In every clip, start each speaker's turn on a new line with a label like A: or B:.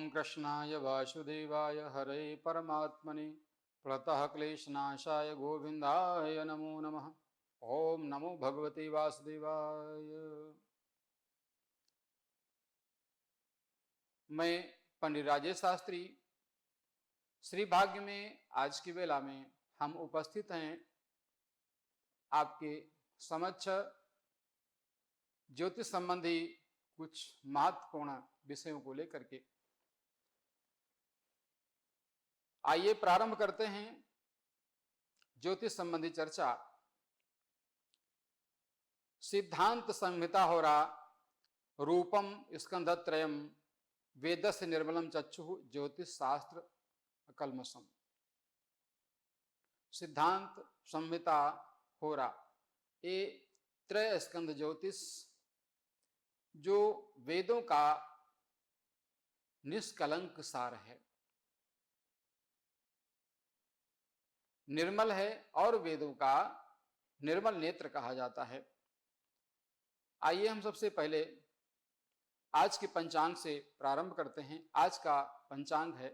A: ओम कृष्णाय वासुदेवाय हरे परमात्मने प्रणतः क्लेशनाशाय गोविंदाय नमो नमः। ओम नमो भगवते वासुदेवाय। मैं पंडित राजेश शास्त्री श्री भाग्य में आज की वेला में हम उपस्थित हैं आपके समक्ष ज्योतिष संबंधी कुछ महत्वपूर्ण विषयों को लेकर के। आइए प्रारंभ करते हैं ज्योतिष संबंधी चर्चा। सिद्धांत संहिता होरा रूपम स्कंधत्रयम वेदस्य निर्मलम चक्षु ज्योतिष शास्त्र कलमसम। सिद्धांत संहिता होरा ये त्रय स्कंध ज्योतिष जो वेदों का निष्कलंक सार है, निर्मल है और वेदों का निर्मल नेत्र कहा जाता है। आइए हम सबसे पहले आज के पंचांग से प्रारंभ करते हैं। आज का पंचांग है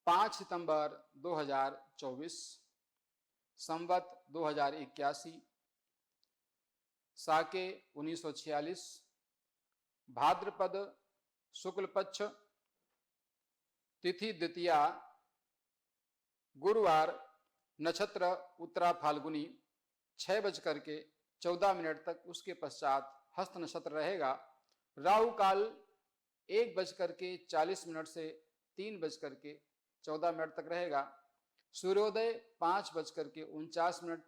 A: 5 सितंबर 2024, संवत 2081, साके 1946, भाद्रपद शुक्ल पक्ष, तिथि द्वितीया, गुरुवार, नक्षत्र उत्तरा फाल्गुनी 6:14 तक, उसके पश्चात हस्त नक्षत्र रहेगा। राहु काल 1:40 से 3:14 तक रहेगा। सूर्योदय 5:49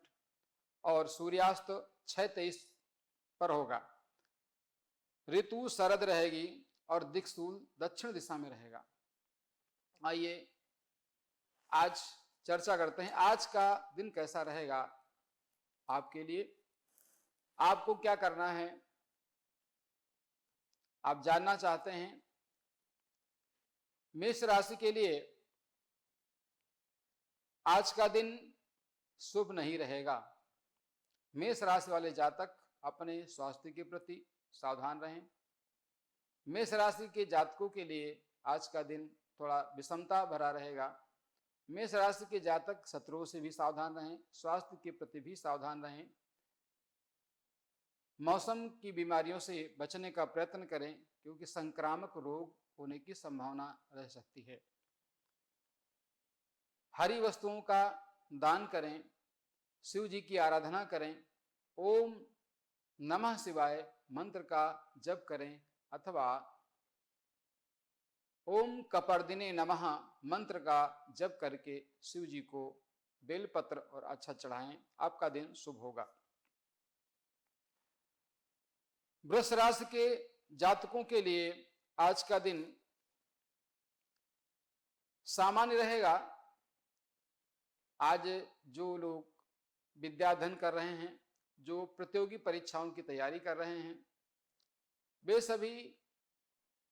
A: और सूर्यास्त 6:23 पर होगा। ऋतु शरद रहेगी और दिक्सूल दक्षिण दिशा में रहेगा। आइए आज चर्चा करते हैं आज का दिन कैसा रहेगा आपके लिए। आपको क्या करना है, आप जानना चाहते हैं। मेष राशि के लिए आज का दिन शुभ नहीं रहेगा। मेष राशि वाले जातक अपने स्वास्थ्य के प्रति सावधान रहें। मेष राशि के जातकों के लिए आज का दिन थोड़ा विषमता भरा रहेगा। मेष राशि के जातक शत्रुओं से भी सावधान रहें, स्वास्थ्य के प्रति भी सावधान रहें। मौसम की बीमारियों से बचने का प्रयत्न करें क्योंकि संक्रामक रोग होने की संभावना रह सकती है। हरी वस्तुओं का दान करें, शिव जी की आराधना करें, ओम नमः शिवाय मंत्र का जप करें अथवा ओम कपर्दिने नमः मंत्र का जप करके शिव जी को बेलपत्र और अच्छा चढ़ाएं। आपका दिन शुभ होगा। वृष राशि के जातकों के लिए आज का दिन सामान्य रहेगा। आज जो लोग विद्याध्ययन कर रहे हैं, जो प्रतियोगी परीक्षाओं की तैयारी कर रहे हैं, वे सभी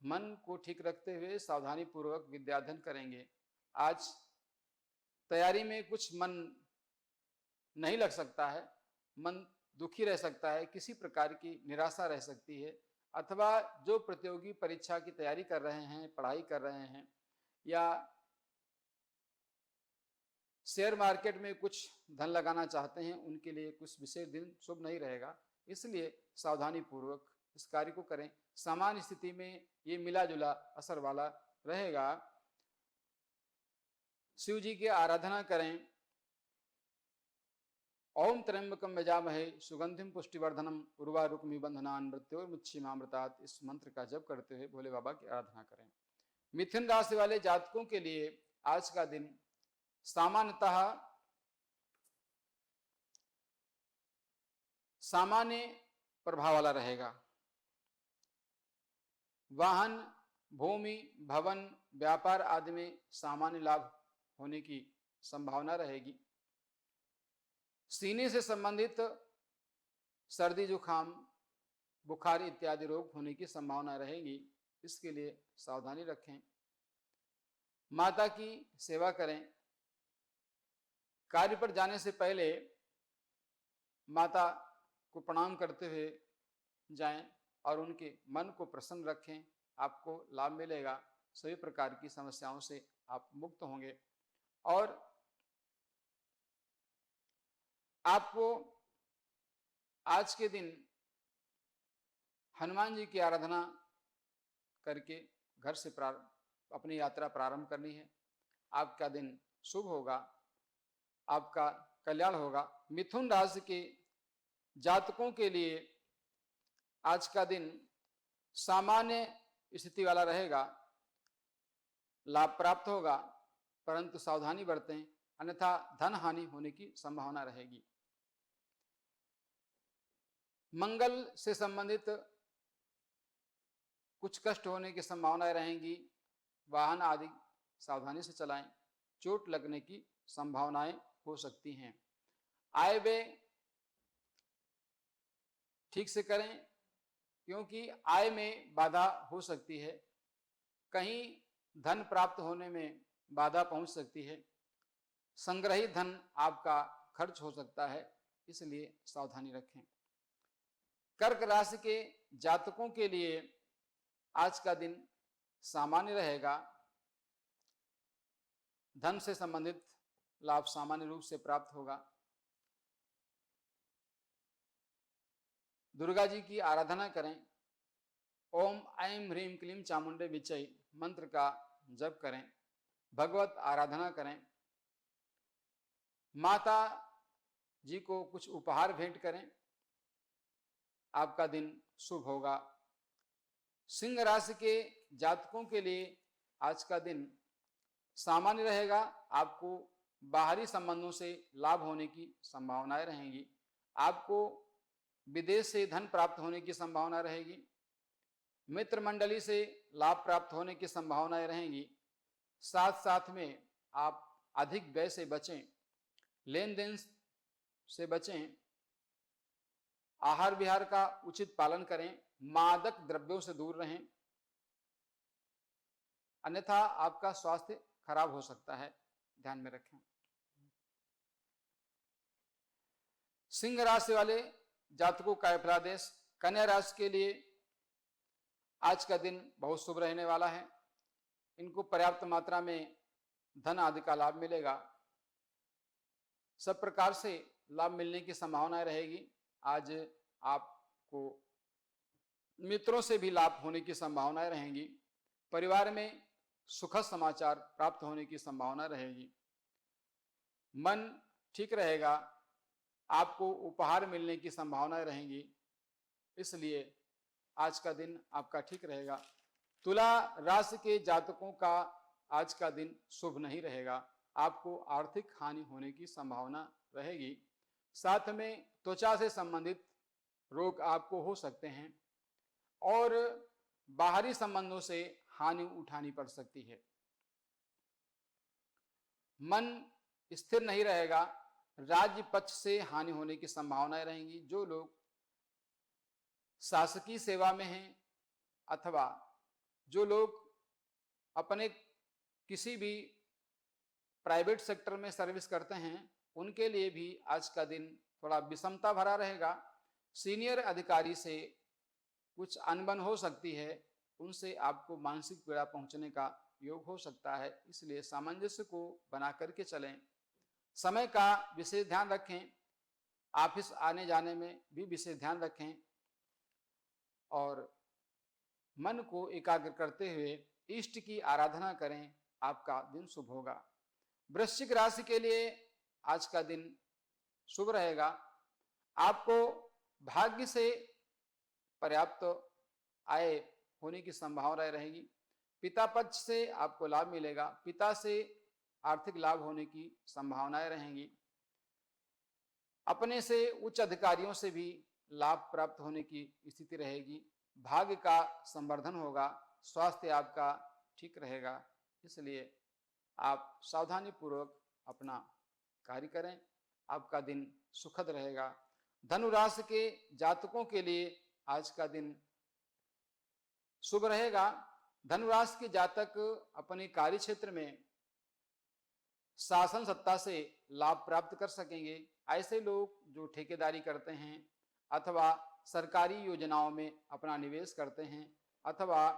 A: मन को ठीक रखते हुए सावधानी पूर्वक विद्याध्ययन करेंगे। आज तैयारी में कुछ मन नहीं लग सकता है, मन दुखी रह सकता है, किसी प्रकार की निराशा रह सकती है। अथवा जो प्रतियोगी परीक्षा की तैयारी कर रहे हैं, पढ़ाई कर रहे हैं या शेयर मार्केट में कुछ धन लगाना चाहते हैं, उनके लिए कुछ विशेष दिन शुभ नहीं रहेगा। इसलिए सावधानी पूर्वक इस कार्य को करें। सामान्य स्थिति में ये मिला जुला असर वाला रहेगा। शिव जी की आराधना करें। ओम त्र्यंबकम यजामहे सुगंधिम पुष्टिवर्धनम उर्वारुकमिव बंधनान् मृत्योर्मुक्षीमामृतात्, इस मंत्र का जप करते हुए भोले बाबा की आराधना करें। मिथुन राशि वाले जातकों के लिए आज का दिन सामान्यतः सामान्य प्रभाव वाला रहेगा। वाहन, भूमि, भवन, व्यापार आदि में सामान्य लाभ होने की संभावना रहेगी। सीने से संबंधित सर्दी, जुखाम, बुखार इत्यादि रोग होने की संभावना रहेगी। इसके लिए सावधानी रखें। माता की सेवा करें। कार्य पर जाने से पहले माता को प्रणाम करते हुए जाएं और उनके मन को प्रसन्न रखें, आपको लाभ मिलेगा। सभी प्रकार की समस्याओं से आप मुक्त होंगे। और आपको आज के दिन हनुमान जी की आराधना करके घर से अपनी यात्रा प्रारंभ करनी है। आपका दिन शुभ होगा, आपका कल्याण होगा। मिथुन राशि के जातकों के लिए आज का दिन सामान्य स्थिति वाला रहेगा, लाभ प्राप्त होगा, परंतु सावधानी बरतें, अन्यथा धन हानि होने की संभावना रहेगी। मंगल से संबंधित कुछ कष्ट होने की संभावनाएं रहेंगी। वाहन आदि सावधानी से चलाएं, चोट लगने की संभावनाएं हो सकती हैं। आय व्यय ठीक से करें, क्योंकि आय में बाधा हो सकती है। कहीं धन प्राप्त होने में बाधा पहुंच सकती है। संग्रहित धन आपका खर्च हो सकता है, इसलिए सावधानी रखें। कर्क राशि के जातकों के लिए आज का दिन सामान्य रहेगा। धन से संबंधित लाभ सामान्य रूप से प्राप्त होगा। दुर्गा जी की आराधना करें। ओम ऐं ह्रीं क्लीं चामुंडे विचय मंत्र का जप करें। भगवत आराधना करें। माता जी को कुछ उपहार भेंट करें। आपका दिन शुभ होगा। सिंह राशि के जातकों के लिए आज का दिन सामान्य रहेगा। आपको बाहरी संबंधों से लाभ होने की संभावनाएं रहेंगी। आपको विदेश से धन प्राप्त होने की संभावना रहेगी। मित्र मंडली से लाभ प्राप्त होने की संभावनाएं रहेंगी। साथ साथ में आप अधिक व्यय से बचें, लेन देन से बचें, आहार विहार का उचित पालन करें, मादक द्रव्यों से दूर रहें, अन्यथा आपका स्वास्थ्य खराब हो सकता है, ध्यान में रखें। सिंह राशि वाले जातकों का फलादेश। कन्या राशि के लिए आज का दिन बहुत शुभ रहने वाला है। इनको पर्याप्त मात्रा में धन आदि का लाभ मिलेगा। सब प्रकार से लाभ मिलने की संभावना रहेगी। आज आपको मित्रों से भी लाभ होने की संभावनाएं रहेंगी। परिवार में सुखद समाचार प्राप्त होने की संभावना रहेगी। मन ठीक रहेगा। आपको उपहार मिलने की संभावनाएं रहेंगी, इसलिए आज का दिन आपका ठीक रहेगा। तुला राशि के जातकों का आज का दिन शुभ नहीं रहेगा। आपको आर्थिक हानि होने की संभावना रहेगी। साथ में त्वचा से संबंधित रोग आपको हो सकते हैं और बाहरी संबंधों से हानि उठानी पड़ सकती है। मन स्थिर नहीं रहेगा। राज्य पक्ष से हानि होने की संभावनाएं रहेंगी। जो लोग शासकीय सेवा में हैं अथवा जो लोग अपने किसी भी प्राइवेट सेक्टर में सर्विस करते हैं, उनके लिए भी आज का दिन थोड़ा विषमता भरा रहेगा। सीनियर अधिकारी से कुछ अनबन हो सकती है, उनसे आपको मानसिक पीड़ा पहुंचने का योग हो सकता है, इसलिए सामंजस्य को बना करके चलें। समय का विशेष ध्यान रखें। ऑफिस आने जाने में भी विशेष ध्यान रखें और मन को एकाग्र करते हुए इष्ट की आराधना करें। आपका दिन शुभ होगा। वृश्चिक राशि के लिए आज का दिन शुभ रहेगा। आपको भाग्य से पर्याप्त आय होने की संभावना रहेगी। पिता पक्ष से आपको लाभ मिलेगा। पिता से आर्थिक लाभ होने की संभावनाएं रहेंगी। अपने से उच्च अधिकारियों से भी लाभ प्राप्त होने की स्थिति रहेगी। भाग्य का संवर्धन होगा। स्वास्थ्य आपका ठीक रहेगा, इसलिए आप सावधानी पूर्वक अपना कार्य करें। आपका दिन सुखद रहेगा। धनु राशि के जातकों के लिए आज का दिन शुभ रहेगा। धनु राशि के जातक अपने कार्य क्षेत्र में शासन सत्ता से लाभ प्राप्त कर सकेंगे। ऐसे लोग जो ठेकेदारी करते हैं अथवा सरकारी योजनाओं में अपना निवेश करते हैं अथवा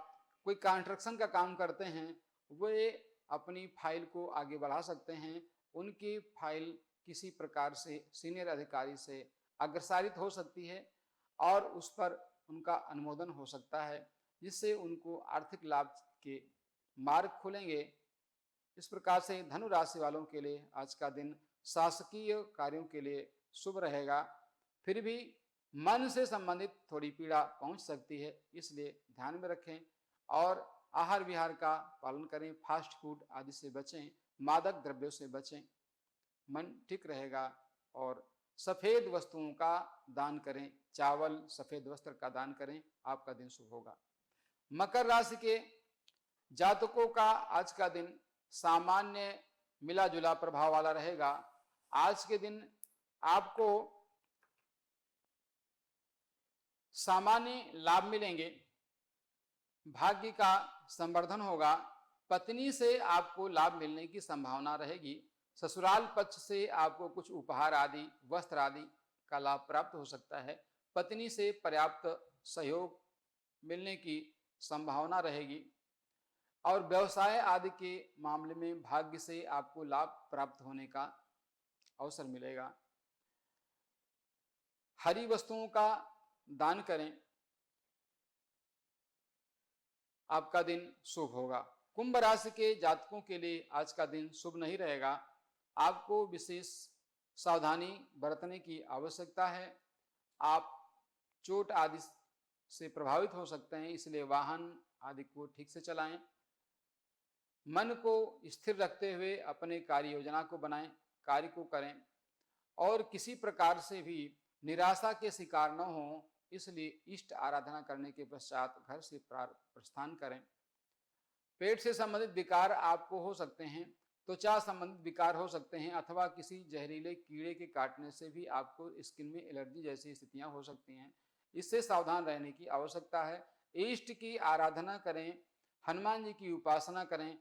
A: कोई कंस्ट्रक्शन का काम करते हैं वे अपनी फाइल को आगे बढ़ा सकते हैं। उनकी फाइल किसी प्रकार से सीनियर अधिकारी से अग्रसारित हो सकती है और उस पर उनका अनुमोदन हो सकता है, जिससे उनको आर्थिक लाभ के मार्ग खुलेंगे। इस प्रकार से धनु राशि वालों के लिए आज का दिन शासकीय कार्यों के लिए शुभ रहेगा। फिर भी मन से संबंधित थोड़ी पीड़ा पहुंच सकती है, इसलिए ध्यान में रखें और आहार विहार का पालन करें, फास्ट फूड आदि से बचें, मादक द्रव्यों से बचें। मन ठीक रहेगा और सफेद वस्तुओं का दान करें, चावल सफेद वस्त्र का दान करें, आपका दिन शुभ होगा। मकर राशि के जातकों का आज का दिन सामान्य मिला जुला प्रभाव वाला रहेगा। आज के दिन आपको सामान्य लाभ मिलेंगे, भाग्य का संवर्धन होगा, पत्नी से आपको लाभ मिलने की संभावना रहेगी, ससुराल पक्ष से आपको कुछ उपहार आदि वस्त्र आदि का लाभ प्राप्त हो सकता है, पत्नी से पर्याप्त सहयोग मिलने की संभावना रहेगी और व्यवसाय आदि के मामले में भाग्य से आपको लाभ प्राप्त होने का अवसर मिलेगा। हरी वस्तुओं का दान करें, आपका दिन शुभ होगा। कुंभ राशि के जातकों के लिए आज का दिन शुभ नहीं रहेगा। आपको विशेष सावधानी बरतने की आवश्यकता है। आप चोट आदि से प्रभावित हो सकते हैं, इसलिए वाहन आदि को ठीक से चलाएं। मन को स्थिर रखते हुए अपने कार्य योजना को बनाएं, कार्य को करें और किसी प्रकार से भी निराशा के शिकार न हो, इसलिए इष्ट आराधना करने के पश्चात घर से प्रस्थान करें। पेट से संबंधित विकार आपको हो सकते हैं, त्वचा संबंधित विकार हो सकते हैं अथवा किसी जहरीले कीड़े के काटने से भी आपको स्किन में एलर्जी जैसी स्थितियां हो सकती हैं। इससे सावधान रहने की आवश्यकता है। इष्ट की आराधना करें, हनुमान जी की उपासना करें,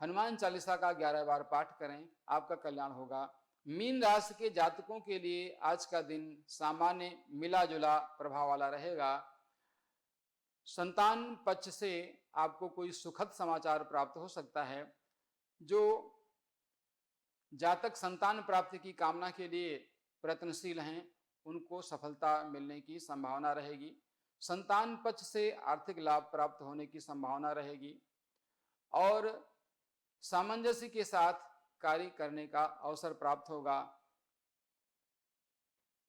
A: हनुमान चालीसा का 11 बार पाठ करें, आपका कल्याण होगा। मीन राशि के जातकों के लिए आज का दिन सामान्य मिला जुला प्रभाव वाला रहेगा। संतान पक्ष से आपको कोई सुखद समाचार प्राप्त हो सकता है। जो जातक संतान प्राप्ति की कामना के लिए प्रयत्नशील हैं, उनको सफलता मिलने की संभावना रहेगी। संतान पक्ष से आर्थिक लाभ प्राप्त होने की संभावना रहेगी और सामंजस्य के साथ कार्य करने का अवसर प्राप्त होगा।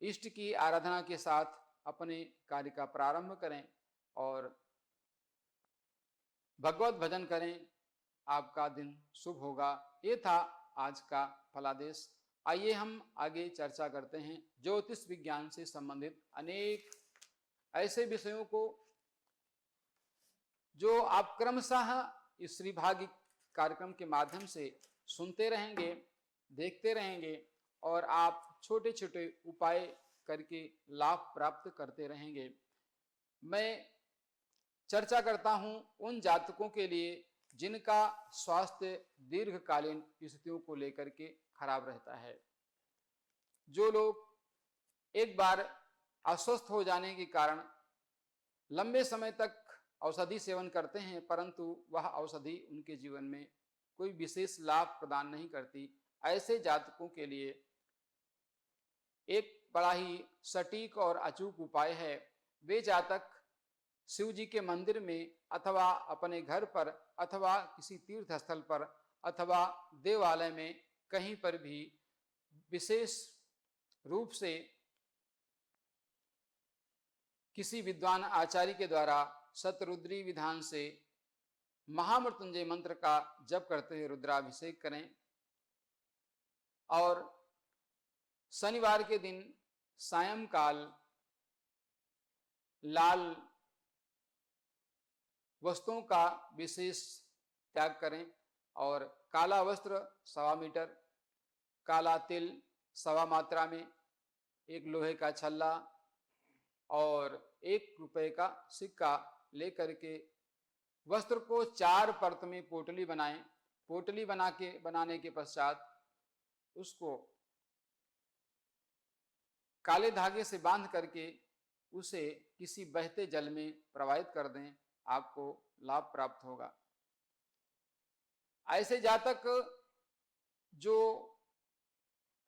A: इष्ट की आराधना के साथ अपने कार्य का प्रारंभ करें और भगवत भजन करें, आपका दिन शुभ होगा। ये था आज का फलादेश। आइए हम आगे चर्चा करते हैं ज्योतिष विज्ञान से संबंधित अनेक ऐसे विषयों को जो आप क्रमशः इस श्री भाग्य कार्यक्रम के माध्यम से सुनते रहेंगे, देखते रहेंगे और आप छोटे छोटे उपाय करके लाभ प्राप्त करते रहेंगे। मैं चर्चा करता हूं उन जातकों के लिए जिनका स्वास्थ्य दीर्घकालीन स्थितियों को लेकर के खराब रहता है। जो लोग एक बार अस्वस्थ हो जाने के कारण लंबे समय तक औषधि सेवन करते हैं, परंतु वह औषधि उनके जीवन में कोई विशेष लाभ प्रदान नहीं करती, ऐसे जातकों के लिए एक बड़ा ही सटीक और अचूक उपाय है। वे जातक शिव जी के मंदिर में अथवा अपने घर पर अथवा किसी तीर्थ स्थल पर अथवा देवालय में कहीं पर भी विशेष रूप से किसी विद्वान आचार्य के द्वारा शतरुद्री विधान से महामृत्युंजय मंत्र का जप करते हुए रुद्राभिषेक करें और शनिवार के दिन सायंकाल लाल वस्तुओं का विशेष त्याग करें और काला वस्त्र 1.25 मीटर, काला तिल 1.25 मात्रा में, एक लोहे का छल्ला और 1 रुपए का सिक्का लेकर के वस्त्र को 4 परत में पोटली बनाएं। पोटली बनाने के पश्चात उसको काले धागे से बांध करके उसे किसी बहते जल में प्रवाहित कर दें। आपको लाभ प्राप्त होगा। ऐसे जातक जो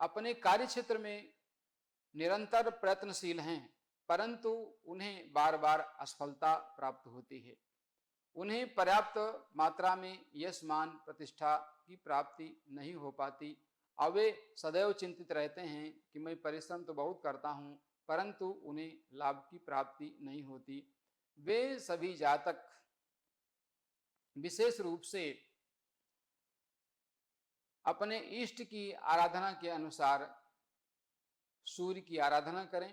A: अपने कार्य क्षेत्र में निरंतर प्रयत्नशील हैं, परंतु उन्हें बार बार असफलता प्राप्त होती है, उन्हें पर्याप्त मात्रा में यश मान प्रतिष्ठा की प्राप्ति नहीं हो पाती और वे सदैव चिंतित रहते हैं कि मैं परिश्रम तो बहुत करता हूं, परंतु उन्हें लाभ की प्राप्ति नहीं होती। वे सभी जातक विशेष रूप से अपने इष्ट की आराधना के अनुसार सूर्य की आराधना करें,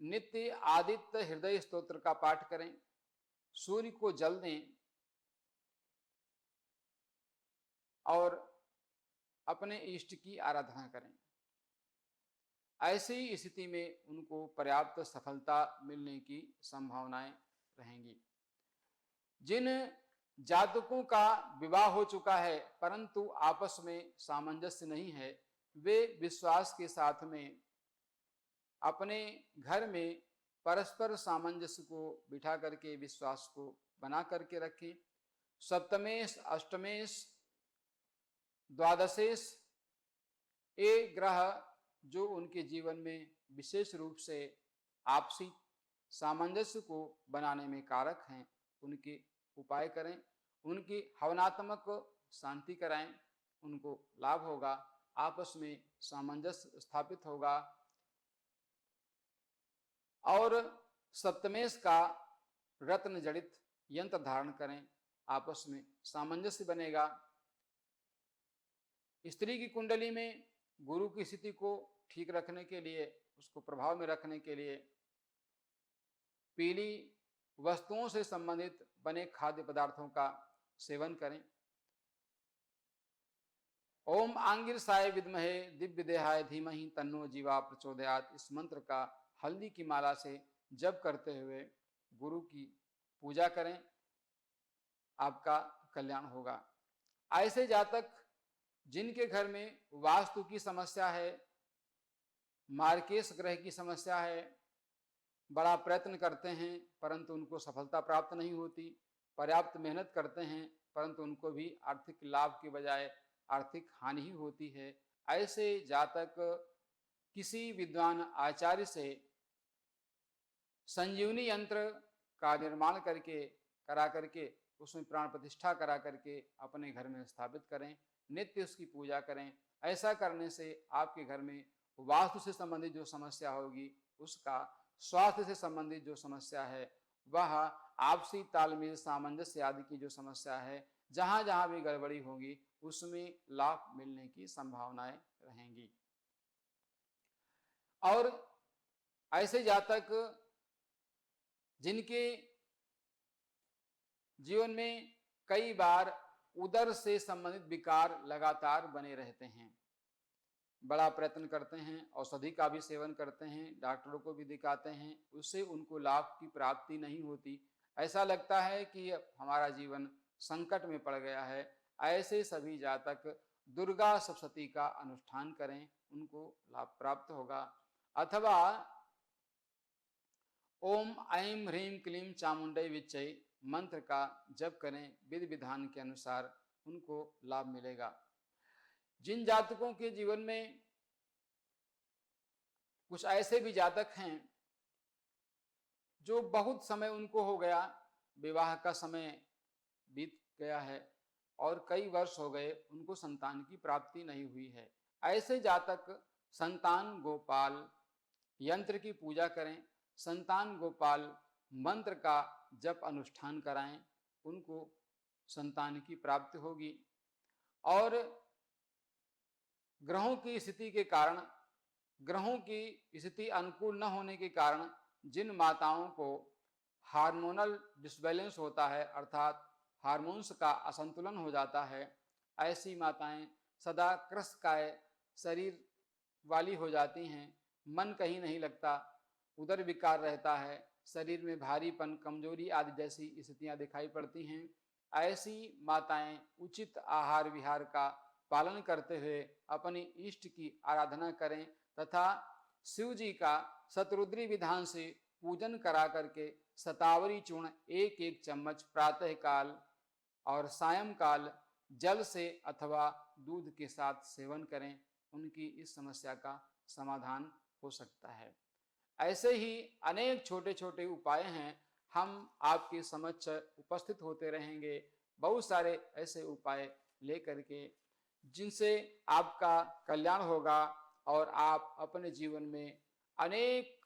A: नित्य आदित्य हृदय स्तोत्र का पाठ करें, सूर्य को जल दें और अपने इष्ट की आराधना करें। ऐसी स्थिति में उनको पर्याप्त सफलता मिलने की संभावनाएं रहेंगी। जिन जातकों का विवाह हो चुका है परंतु आपस में सामंजस्य नहीं है, वे विश्वास के साथ में अपने घर में परस्पर सामंजस्य को बिठा करके विश्वास को बना करके रखें। सप्तमेश अष्टमेश द्वादशेश ये ग्रह जो उनके जीवन में विशेष रूप से आपसी सामंजस्य को बनाने में कारक हैं, उनके उपाय करें, उनकी हवनात्मक शांति कराएं, उनको लाभ होगा, आपस में सामंजस्य स्थापित होगा। और सप्तमेश का रत्न जड़ित यंत्र धारण करें, आपस में सामंजस्य बनेगा। स्त्री की कुंडली में गुरु की स्थिति को ठीक रखने के लिए, उसको प्रभाव में रखने के लिए पीली वस्तुओं से संबंधित बने खाद्य पदार्थों का सेवन करें। ओम आंगिरसाय विद्महे दिव्य देहाय धीमहि तन्नो जीवा प्रचोदयात्, इस मंत्र का हल्दी की माला से जप करते हुए गुरु की पूजा करें, आपका कल्याण होगा। ऐसे जातक जिनके घर में वास्तु की समस्या है, मार्केश ग्रह की समस्या है, बड़ा प्रयत्न करते हैं परंतु उनको सफलता प्राप्त नहीं होती, पर्याप्त मेहनत करते हैं परंतु उनको भी आर्थिक लाभ की बजाय आर्थिक हानि ही होती है, ऐसे जातक किसी विद्वान आचार्य से संजीवनी यंत्र का निर्माण करा करके उसमें प्राण प्रतिष्ठा करा करके अपने घर में स्थापित करें, नित्य उसकी पूजा करें। ऐसा करने से आपके घर में वास्तु से संबंधित जो समस्या होगी, उसका स्वास्थ्य से संबंधित जो समस्या है, वह आपसी तालमेल सामंजस्य आदि की जो समस्या है, जहां जहां भी गड़बड़ी होगी उसमें लाभ मिलने की संभावनाएं रहेंगी। और ऐसे जातक जिनके जीवन में कई बार उदर से संबंधित विकार लगातार बने रहते हैं, बड़ा प्रयत्न करते हैं, औषधि का भी सेवन करते हैं, डॉक्टरों को भी दिखाते हैं, उससे उनको लाभ की प्राप्ति नहीं होती, ऐसा लगता है कि हमारा जीवन संकट में पड़ गया है, ऐसे सभी जातक दुर्गा सप्तशती का अनुष्ठान करें, उनको लाभ प्राप्त होगा। अथवा ओम ऐं ह्रीं क्लीं चामुंडै विच्चै मंत्र का जप करें, विधि विधान के अनुसार उनको लाभ मिलेगा। जिन जातकों के जीवन में कुछ ऐसे भी जातक हैं जो बहुत समय उनको हो गया, विवाह का समय बीत गया है और कई वर्ष हो गए उनको संतान की प्राप्ति नहीं हुई है, ऐसे जातक संतान गोपाल यंत्र की पूजा करें, संतान गोपाल मंत्र का जप अनुष्ठान कराएं, उनको संतान की प्राप्ति होगी। और ग्रहों की स्थिति के कारण, ग्रहों की स्थिति अनुकूल न होने के कारण जिन माताओं को हार्मोनल डिसबैलेंस होता है, अर्थात हार्मोन्स का असंतुलन हो जाता है, ऐसी माताएं सदा क्रसकाय शरीर वाली हो जाती हैं, मन कहीं नहीं लगता, उदर विकार रहता है, शरीर में भारीपन, कमजोरी आदि जैसी स्थितियां दिखाई पड़ती हैं। ऐसी माताएं उचित आहार विहार का पालन करते हुए अपनी इष्ट की आराधना करें तथा शिव जी का शतरुद्री विधान से पूजन करा करके शतावरी चूर्ण 1-1 चम्मच प्रातः काल और सायंकाल जल से अथवा दूध के साथ सेवन करें। उनकी इस समस्या का समाधान हो सकता है। ऐसे ही अनेक छोटे छोटे उपाय हैं, हम आपके समक्ष उपस्थित होते रहेंगे बहुत सारे ऐसे उपाय लेकर के, जिनसे आपका कल्याण होगा और आप अपने जीवन में अनेक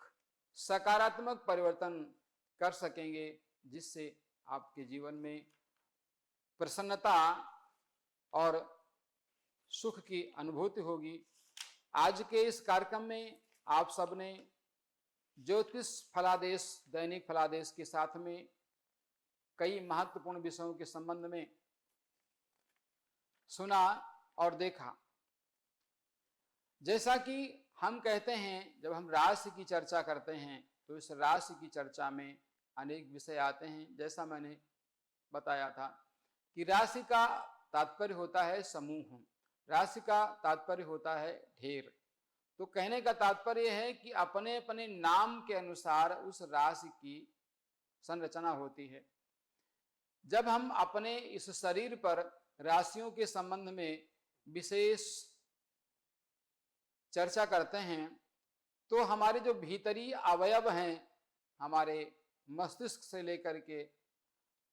A: सकारात्मक परिवर्तन कर सकेंगे, जिससे आपके जीवन में प्रसन्नता और सुख की अनुभूति होगी। आज के इस कार्यक्रम में आप सबने ज्योतिष फलादेश, दैनिक फलादेश के साथ में कई महत्वपूर्ण विषयों के संबंध में सुना और देखा। जैसा कि हम कहते हैं, जब हम राशि की चर्चा करते हैं तो इस राशि की चर्चा में अनेक विषय आते हैं। जैसा मैंने बताया था कि राशि का तात्पर्य होता है समूह, राशि का तात्पर्य होता है ढेर। तो कहने का तात्पर्य है कि अपने अपने नाम के अनुसार उस राशि की संरचना होती है। जब हम अपने इस शरीर पर राशियों के संबंध में विशेष चर्चा करते हैं तो हमारे जो भीतरी अवयव हैं, हमारे मस्तिष्क से लेकर के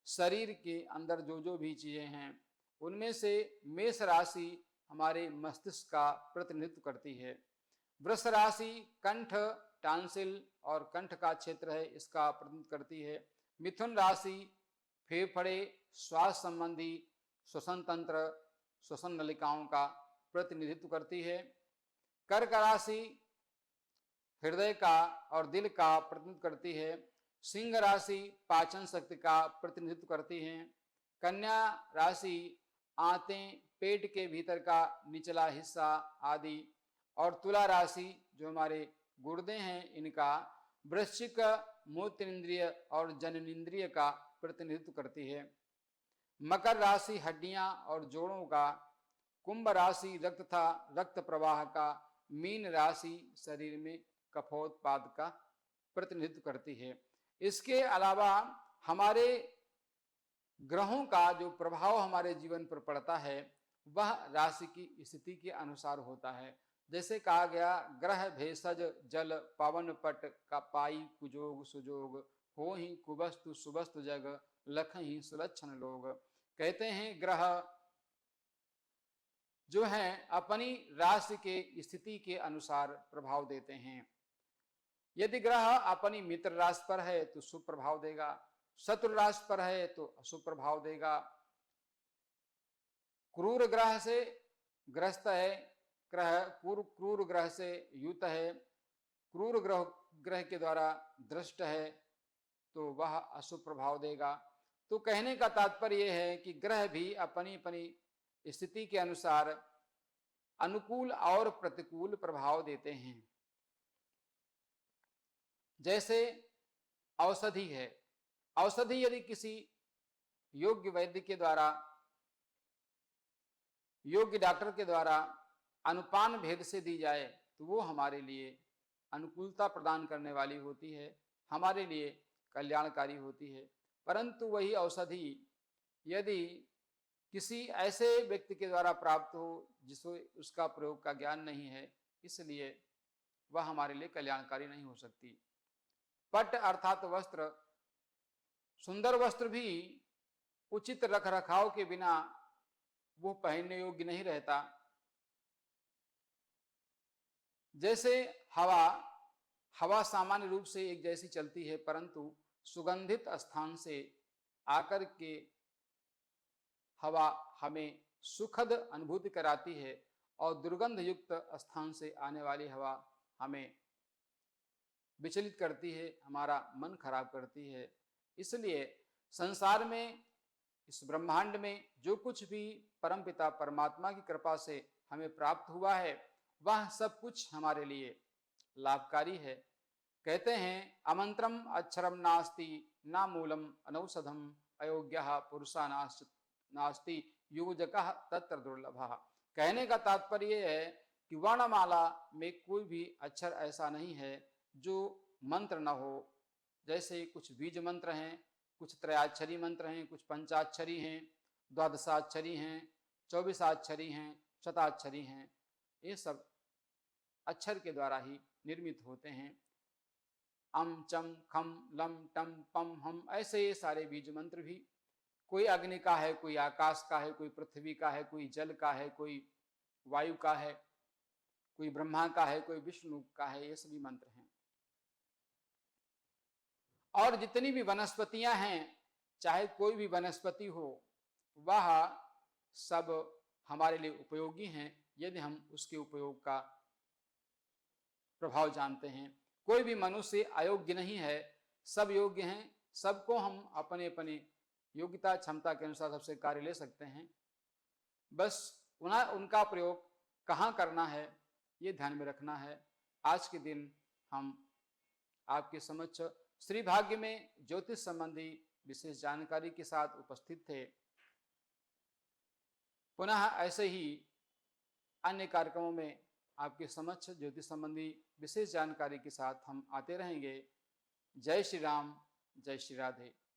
A: शरीर के अंदर जो जो भी चीजें हैं, उनमें से मेष राशि हमारे मस्तिष्क का प्रतिनिधित्व करती है। वृष राशि कंठ, टांसिल और कंठ का क्षेत्र है, इसका प्रतिनिधित्व करती है। मिथुन राशि फेफड़े, श्वास संबंधी श्वसन तंत्र, श्वसन नलिकाओं का प्रतिनिधित्व करती है। कर्क राशि हृदय का और दिल का प्रतिनिधित्व करती है। सिंह राशि पाचन शक्ति का प्रतिनिधित्व करती है। कन्या राशि आंतें, पेट के भीतर का निचला हिस्सा आदि। और तुला राशि जो हमारे गुर्दे हैं, इनका। वृश्चिक मूत्र इंद्रिय और जननेंद्रिय का प्रतिनिधित्व करती है। मकर राशि हड्डियां और जोड़ों का। कुंभ राशि रक्त तथा रक्त प्रवाह का। मीन राशि शरीर में कफोत्पाद का प्रतिनिधित्व करती है। इसके अलावा हमारे ग्रहों का जो प्रभाव हमारे जीवन पर पड़ता है वह राशि की स्थिति के अनुसार होता है। जैसे कहा गया, ग्रह भेषज जल पवन पट का पाई कुजोग सुजोग, हो ही कुबस्तु सुबस्तु जग लख ही सुलक्षण लोग। कहते हैं ग्रह जो हैं अपनी राशि के स्थिति के अनुसार प्रभाव देते हैं। यदि ग्रह अपनी मित्र राशि पर है तो शुभ प्रभाव देगा, शत्रु राशि पर है तो अशुभ प्रभाव देगा। क्रूर ग्रह से ग्रस्त है, क्रूर ग्रह से युत है, क्रूर ग्रह के द्वारा दृष्ट है तो वह अशुभ प्रभाव देगा। तो कहने का तात्पर्य यह है कि ग्रह भी अपनी अपनी स्थिति के अनुसार अनुकूल और प्रतिकूल प्रभाव देते हैं। जैसे औषधि है, औषधि यदि किसी योग्य वैद्य के द्वारा, योग्य डॉक्टर के द्वारा अनुपान भेद से दी जाए तो वो हमारे लिए अनुकूलता प्रदान करने वाली होती है, हमारे लिए कल्याणकारी होती है। परंतु वही औषधि यदि किसी ऐसे व्यक्ति के द्वारा प्राप्त हो जिसको उसका प्रयोग का ज्ञान नहीं है, इसलिए वह हमारे लिए कल्याणकारी नहीं हो सकती। पट अर्थात वस्त्र, सुंदर वस्त्र भी उचित रखरखाव के बिना वो पहनने योग्य नहीं रहता। जैसे हवा सामान्य रूप से एक जैसी चलती है, परंतु सुगंधित स्थान से आकर के हवा हमें सुखद अनुभूति कराती है और दुर्गंध युक्त स्थान से आने वाली हवा हमें विचलित करती है, हमारा मन खराब करती है। इसलिए संसार में, इस ब्रह्मांड में जो कुछ भी परमपिता परमात्मा की कृपा से हमें प्राप्त हुआ है वह सब कुछ हमारे लिए लाभकारी है। कहते हैं अमंत्रम अक्षरम नास्ति ना मूलम अनौषधम अयोग्यः पुरुषा नास्ति युवजकः तत्र दुर्लभः। कहने का तात्पर्य है कि वर्णमाला में कोई भी अक्षर ऐसा नहीं है जो मंत्र न हो। जैसे कुछ बीज मंत्र हैं, कुछ त्रयाक्षरी मंत्र हैं, कुछ पंचाक्षरी हैं, द्वादशाक्षरी हैं, 24 हैं, शताक्षरी हैं। ये सब अक्षर के द्वारा ही निर्मित होते हैं। अम चम खम लम टम पम हम, ऐसे ये सारे बीज मंत्र भी, कोई अग्नि का है, कोई आकाश का है, कोई पृथ्वी का है, कोई जल का है, कोई वायु का है, कोई ब्रह्मा का है, कोई विष्णु का है, ये सभी मंत्र हैं। और जितनी भी वनस्पतियां हैं, चाहे कोई भी वनस्पति हो, वह सब हमारे लिए उपयोगी हैं यदि हम उसके उपयोग का प्रभाव जानते हैं। कोई भी मनुष्य अयोग्य नहीं है, सब योग्य हैं। सबको हम अपने अपने योग्यता क्षमता के अनुसार सबसे कार्य ले सकते हैं। बस उनका प्रयोग कहाँ करना है ये ध्यान में रखना है। आज के दिन हम आपके समक्ष श्री भाग्य में ज्योतिष संबंधी विशेष जानकारी के साथ उपस्थित थे। पुनः ऐसे ही अन्य कार्यक्रमों में आपके समक्ष ज्योतिष संबंधी विशेष जानकारी के साथ हम आते रहेंगे। जय श्री राम, जय श्री राधे।